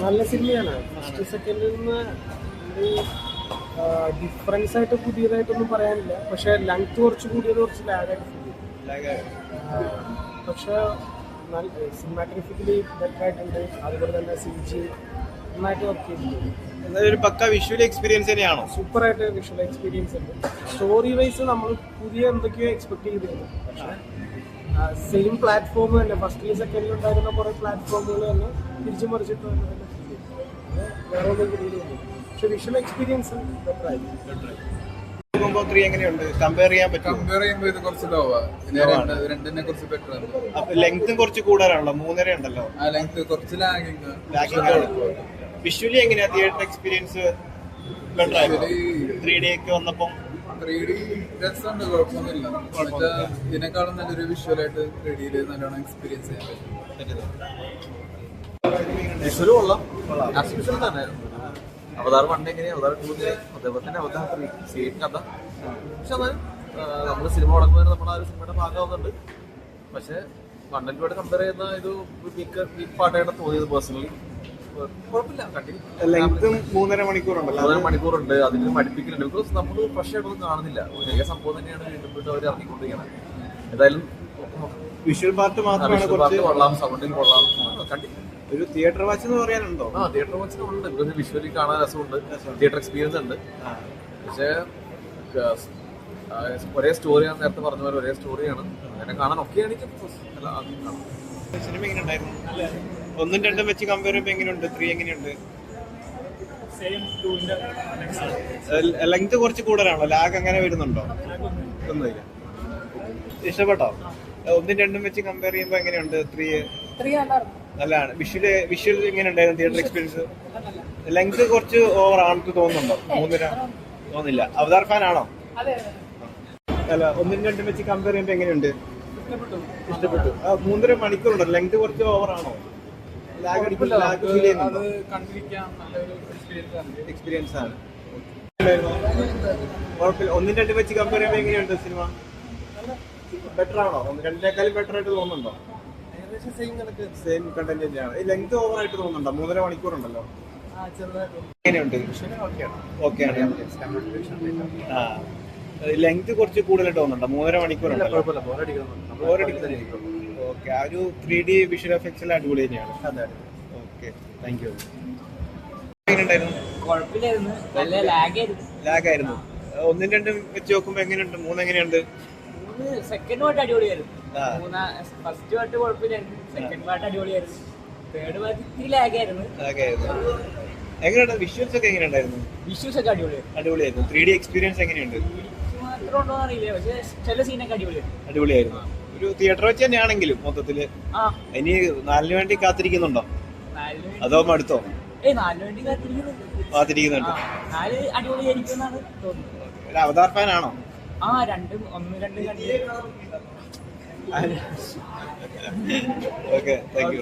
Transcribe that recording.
നല്ല സിനിമയാണ്. ഫസ്റ്റ് സെക്കൻഡിൽ നിന്ന് ഡിഫറൻസ് ആയിട്ട് പുതിയതായിട്ടൊന്നും പറയാനില്ല. പക്ഷെ ലെങ്ത് കുറച്ച് കൂടിയത് കുറച്ച് ലാഗായിട്ട് ഫീൽ ചെയ്യും. പക്ഷെ സിനിമാറ്റോഗ്രഫിക്കലി ബെറ്റർ ആയിട്ടുണ്ട്. അതുപോലെ തന്നെ CG നന്നായിട്ട് വർക്ക് ചെയ്തിട്ടുണ്ട്. ഒരു പക്ക വിഷ്വൽ എക്സ്പീരിയൻസ് തന്നെയാണോ? സൂപ്പറായിട്ട് വിഷ്വൽ എക്സ്പീരിയൻസ് ഉണ്ട്. സ്റ്റോറി വൈസ് നമ്മൾ പുതിയ എന്തൊക്കെയോ എക്സ്പെക്ട് ചെയ്തിരുന്നു. പക്ഷേ സെയിം പ്ലാറ്റ്ഫോം തന്നെ ഫസ്റ്റിലും സെക്കൻഡിലും ഉണ്ടായിരുന്ന കുറേ പ്ലാറ്റ്ഫോമുകൾ തന്നെ തിരിച്ചു മറിച്ചിട്ട് വേറെ ഒന്നും കിട്ടിയില്ല. പക്ഷെ വിഷ്വൽ എക്സ്പീരിയൻസ് ബെറ്റർ ആയിരുന്നു. കമ്പയർ ചെയ്യുമ്പോൾ ഇത് കുറച്ച് രണ്ടിനെ കുറച്ച് ബെറ്റർ ആണ്. ലെങ്തും കുറച്ച് കൂടുതലാണല്ലോ, 3.5 ഉണ്ടല്ലോ. ആ ലെങ്ത് കുറച്ച് ലാഗിങ്. വിഷ്വലി എങ്ങനെയാ തിയേറ്റർ എക്സ്പീരിയൻസ്? ബെറ്റർ ആയിരുന്നു 3D ഒക്കെ വന്നപ്പം. 3D രസമുണ്ട്, കുഴപ്പമൊന്നുമില്ല. പക്ഷേ ഇതിനേക്കാളും നല്ലൊരു വിഷ്വലായിട്ട് 3D നല്ലോണം എക്സ്പീരിയൻസ് ചെയ്യാൻ പറ്റും. വിഷ്വല് കൊള്ളാം. ആർട്ടിഫിഷ്യൽ തന്നെ. അവതാർ 1 എങ്ങനെയാണ്, അവതാർ 2 അതേപോലെ തന്നെ അവതാർ 3 സെയിം കഥ. പക്ഷെ അത് നമ്മൾ സിനിമ തുടങ്ങുന്നതിന് നമ്മൾ ആ ഒരു സിനിമയുടെ ഭാഗമാവുന്നുണ്ട്. പക്ഷെ 1 and 2 കമ്പയർ ചെയ്യുന്ന ഇത് വീക്ക് പാർട്ടായിട്ട് തോന്നിയത് പേഴ്സണലി. കുഴപ്പമില്ല. ലെങ്തും 3.5 മണിക്കൂറുണ്ടല്ലോ. 3.5 മണിക്കൂറുണ്ട്. അതിന് മടുപ്പിക്കലുണ്ട്. ബിക്കോസ് നമ്മൾ ഫ്രഷ് ആയിട്ടൊന്നും കാണുന്നില്ല. ഒരേ സംഭവം തന്നെയാണ് വീണ്ടും വീണ്ടും അവർ ഇറങ്ങിക്കൊണ്ടിരിക്കുന്നത്. ഏതായാലും വിഷ്വൽ പാർട്ട് മാത്രമാണ് കൊള്ളാം, സൗണ്ടിൽ കൊള്ളാം. കണ്ടില്ല. ഒരു തിയേറ്റർ വാച്ച് എന്ന് പറയാനുണ്ടോ? തിയേറ്റർ വാച്ചിന് ഉണ്ട്. ബിക്കോസ് വിഷ്വലി കാണാൻ രസമുണ്ട്, തിയേറ്റർ എക്സ്പീരിയൻസ് ഉണ്ട്. പക്ഷേ ഒരേ സ്റ്റോറിയാണ്, നേരത്തെ പറഞ്ഞ പോലെ ഒരേ സ്റ്റോറിയാണ്. അങ്ങനെ കാണാൻ ഒക്കെ ആണെങ്കിൽ സിനിമ എങ്ങനെ ഉണ്ടായിരുന്നു? 1 ഉം 2 ഉം വെച്ച് കമ്പയർ ചെയ്യുമ്പോൾ എങ്ങനെയുണ്ട്? 3 എങ്ങനെയുണ്ട്? ലെങ്ത് കുറച്ച് കൂടുതലാണോ? ലാഗ് അങ്ങനെ വരുന്നുണ്ടോ? ഒന്നുമില്ല. ഇഷ്ടപ്പെട്ടോ? 1 ഉം 2 ഉം വെച്ച് കമ്പയർ ചെയ്യുമ്പോൾ എങ്ങനെയുണ്ട്? 3 നല്ലതാണ്. വിഷ്വൽ എങ്ങനെ ഉണ്ടായിരുന്നു തിയേറ്റർ എക്സ്പീരിയൻസ്? ലെങ്ത് കുറച്ച് ഓവർ ആണെന്ന് തോന്നുന്നുണ്ടോ? 3.5 തോന്നില്ല. അവതാർ ഫാൻ ആണോ? അല്ല, 1 ഉം 2 ഉം വെച്ച് കമ്പയർ ചെയ്യുമ്പോൾ എങ്ങനെയുണ്ട്? ഇഷ്ടപ്പെട്ടു. 3.5 മണിക്കൂറുണ്ടോ? ലെങ്ത് കുറച്ച് ഓവർ ആണോ? എക്സ്പീരിയൻസ് ആണ്. കുഴപ്പമില്ല. 1 ഉം 2 ഉം വെച്ച് കമ്പയർ ചെയ്യുമ്പോൾ എങ്ങനെയുണ്ട് സിനിമ? ബെറ്റർ ആണോ? 2േക്കാളും ബെറ്റർ ആയിട്ട് തോന്നുന്നുണ്ടോ? സെയിം കണ്ടന്റ് തന്നെയാണ്. ഈ ലെങ്ത് ഓവർ ആയിട്ട് തോന്നുന്നുണ്ടോ? 3.5 മണിക്കൂറുണ്ടല്ലോ. എങ്ങനെയുണ്ട്? ഓക്കെയാണ്. ലെങ്ത് കുറച്ച് കൂടുതലായിട്ട് തോന്നുന്നുണ്ടോ? 3.5 മണിക്കൂറുണ്ടല്ലോ. ഓക്കെ. ആ ഒരു 3D വിഷ്വൽ എഫക്ട്സ് എല്ലാം അടിപൊളി തന്നെയാണ്. Okay, thank you. എങ്ങനെയുണ്ടായിരുന്നു? ലാഗായിരുന്നു. 1 ഉം 2 ഉം വെച്ച് നോക്കുമ്പോ എങ്ങനെയുണ്ട്? 3 എങ്ങനെയുണ്ട്? സെക്കൻഡ് പാർട്ട് അടിപൊളിയായിരുന്നു. ഫസ്റ്റ് പാർട്ട് കുഴപ്പമില്ലായിരുന്നു. സെക്കൻഡ് പാർട്ട് അടിപൊളിയായിരുന്നു. തേർഡ് പാർട്ട് ഇത്തിരി ലാഗായിരുന്നു. എങ്ങനെയുണ്ട്? വിഷ്വൽസ് ഒക്കെ എങ്ങനെയുണ്ടായിരുന്നു? വിഷ്വൽസ് ഒക്കെ അടിപൊളിയായിരുന്നു. 3D എക്സ്പീരിയൻസ് എങ്ങനെയുണ്ട്? മാത്രം ഉണ്ടോ അറിയില്ല, പക്ഷെ ചില സീനൊക്കെ അടിപൊളിയായിരുന്നു. ഒരു തിയേറ്റർ വെച്ച് തന്നെയാണെങ്കിലും മൊത്തത്തില് ഇനി 4 വേണ്ടി കാത്തിരിക്കുന്നുണ്ടോ? അതോ മടുത്തോ? 4 വേണ്ടി കാത്തിരിക്കുന്നുണ്ട്. 4 അടിപൊളിയായിരിക്കും എന്നാണ് തോന്നുന്നത്. ഒരു അവതാർ ഫാൻ ആണോ? 1 2 കണ്ടു. Okay, thank you.